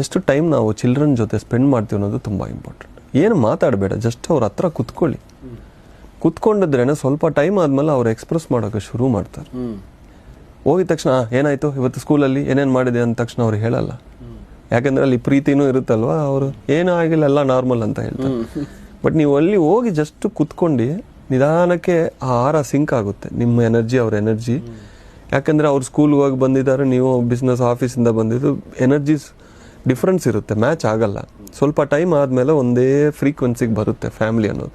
ಎಷ್ಟು ಟೈಮ್ ನಾವು ಚಿಲ್ಡ್ರನ್ ಜೊತೆ ಸ್ಪೆಂಡ್ ಮಾಡ್ತೀವಿ ಅನ್ನೋದು ತುಂಬ ಇಂಪಾರ್ಟೆಂಟ್. ಏನು ಮಾತಾಡಬೇಡ, ಜಸ್ಟ್ ಅವ್ರ ಹತ್ರ ಕುತ್ಕೊಳ್ಳಿ. ಕುತ್ಕೊಂಡಿದ್ರೇನೆ ಸ್ವಲ್ಪ ಟೈಮ್ ಆದಮೇಲೆ ಅವ್ರು ಎಕ್ಸ್ಪ್ರೆಸ್ ಮಾಡೋಕ್ಕೆ ಶುರು ಮಾಡ್ತಾರೆ. ಹೋಗಿದ ತಕ್ಷಣ ಏನಾಯಿತು ಇವತ್ತು ಸ್ಕೂಲಲ್ಲಿ ಏನೇನು ಮಾಡಿದೆ ಅಂದ ತಕ್ಷಣ ಅವ್ರು ಹೇಳಲ್ಲ. ಯಾಕಂದರೆ ಅಲ್ಲಿ ಪ್ರೀತಿನೂ ಇರುತ್ತಲ್ವ, ಅವರು ಏನೂ ಆಗಿಲ್ಲ ಎಲ್ಲ ನಾರ್ಮಲ್ ಅಂತ ಹೇಳ್ತಾರೆ. ಬಟ್ ನೀವು ಅಲ್ಲಿ ಹೋಗಿ ಜಸ್ಟ್ ಕುತ್ಕೊಂಡು ನಿಧಾನಕ್ಕೆ ಆ ಆಹಾರ ಸಿಂಕ್ ಆಗುತ್ತೆ, ನಿಮ್ಮ ಎನರ್ಜಿ ಅವ್ರ ಎನರ್ಜಿ. ಯಾಕಂದರೆ ಅವ್ರು ಸ್ಕೂಲ್ಗೆ ಹೋಗಿ ಬಂದಿದ್ದಾರೆ, ನೀವು ಬಿಸ್ನೆಸ್ ಆಫೀಸಿಂದ ಬಂದಿದ್ದು, ಎನರ್ಜೀಸ್ ಡಿಫ್ರೆನ್ಸ್ ಇರುತ್ತೆ, ಮ್ಯಾಚ್ ಆಗಲ್ಲ. ಸ್ವಲ್ಪ ಟೈಮ್ ಆದಮೇಲೆ ಒಂದೇ ಫ್ರೀಕ್ವೆನ್ಸಿಗೆ ಬರುತ್ತೆ ಫ್ಯಾಮ್ಲಿ ಅನ್ನೋದು.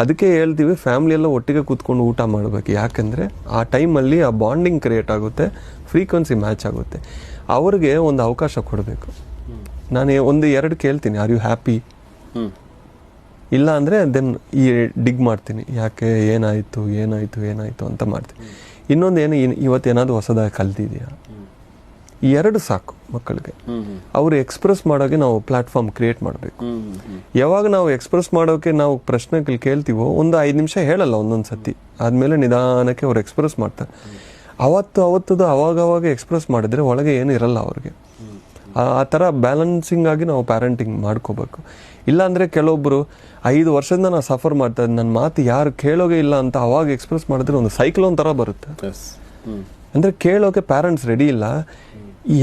ಅದಕ್ಕೆ ಹೇಳ್ತೀವಿ ಫ್ಯಾಮ್ಲಿಯೆಲ್ಲ ಒಟ್ಟಿಗೆ ಕೂತ್ಕೊಂಡು ಊಟ ಮಾಡಬೇಕು. ಯಾಕೆಂದರೆ ಆ ಟೈಮಲ್ಲಿ ಆ ಬಾಂಡಿಂಗ್ ಕ್ರಿಯೇಟ್ ಆಗುತ್ತೆ, ಫ್ರೀಕ್ವೆನ್ಸಿ ಮ್ಯಾಚ್ ಆಗುತ್ತೆ. ಅವ್ರಿಗೆ ಒಂದು ಅವಕಾಶ ಕೊಡಬೇಕು. ನಾನು ಒಂದು ಎರಡು ಕೇಳ್ತೀನಿ, ಆರ್ ಯು ಹ್ಯಾಪಿ? ಇಲ್ಲ ಅಂದರೆ ದೆನ್ ಡಿಗ್ ಮಾಡ್ತೀನಿ, ಯಾಕೆ ಏನಾಯಿತು ಏನಾಯಿತು ಏನಾಯಿತು ಅಂತ ಮಾಡ್ತೀನಿ. ಇನ್ನೊಂದು ಏನು, ಇವತ್ತೇನಾದರೂ ಹೊಸದಾಗಿ ಕಲ್ತಿದೆಯಾ? ಈ ಎರಡು ಸಾಕು ಮಕ್ಕಳಿಗೆ. ಅವರು ಎಕ್ಸ್ಪ್ರೆಸ್ ಮಾಡೋಕ್ಕೆ ನಾವು ಪ್ಲಾಟ್ಫಾರ್ಮ್ ಕ್ರಿಯೇಟ್ ಮಾಡಬೇಕು. ಯಾವಾಗ ನಾವು ಎಕ್ಸ್ಪ್ರೆಸ್ ಮಾಡೋಕ್ಕೆ ನಾವು ಪ್ರಶ್ನೆಗಳು ಕೇಳ್ತೀವೋ, ಒಂದು 5 ನಿಮಿಷ ಹೇಳಲ್ಲ ಒಂದೊಂದು ಸತಿ, ಆದಮೇಲೆ ನಿಧಾನಕ್ಕೆ ಅವ್ರು ಎಕ್ಸ್ಪ್ರೆಸ್ ಮಾಡ್ತಾರೆ. ಅವತ್ತದು ಅವಾಗವಾಗ ಎಕ್ಸ್ಪ್ರೆಸ್ ಮಾಡಿದ್ರೆ ಒಳಗೆ ಏನು ಇರಲ್ಲ ಅವ್ರಿಗೆ. ಆ ಥರ ಬ್ಯಾಲೆನ್ಸಿಂಗ್ ಆಗಿ ನಾವು ಪ್ಯಾರೆಂಟಿಂಗ್ ಮಾಡ್ಕೋಬೇಕು. ಇಲ್ಲಾಂದರೆ ಕೆಲವೊಬ್ಬರು 5 ವರ್ಷದಿಂದ ನಾನು ಸಫರ್ ಮಾಡ್ತಾ ಇದ್ದೆ, ನನ್ನ ಮಾತು ಯಾರು ಕೇಳೋಗೆ ಇಲ್ಲ ಅಂತ ಅವಾಗ ಎಕ್ಸ್ಪ್ರೆಸ್ ಮಾಡಿದ್ರೆ ಒಂದು ಸೈಕ್ಲೋನ್ ಥರ ಬರುತ್ತೆ. ಅಂದರೆ ಕೇಳೋಕೆ ಪ್ಯಾರೆಂಟ್ಸ್ ರೆಡಿ ಇಲ್ಲ.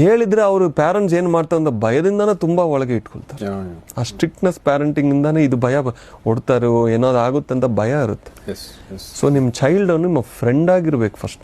ಹೇಳಿದ್ರೆ ಅವರು ಪ್ಯಾರೆಂಟ್ಸ್ ಏನು ಮಾಡ್ತಾರೆ ಅಂತ ಭಯದಿಂದನೇ ತುಂಬ ಒಳಗೆ ಇಟ್ಕೊಳ್ತಾರೆ. ಆ ಸ್ಟ್ರಿಕ್ಟ್ನೆಸ್ ಪ್ಯಾರೆಂಟಿಂಗಿಂದಾನೇ ಇದು ಭಯ, ಹೊಡ್ತಾರೋ ಏನಾದ್ರು ಆಗುತ್ತೆ ಅಂತ ಭಯ ಇರುತ್ತೆ. ಸೊ ನಿಮ್ಮ ಚೈಲ್ಡ್ ನಿಮ್ಮ ಫ್ರೆಂಡ್ ಆಗಿರ್ಬೇಕು ಫಸ್ಟ್.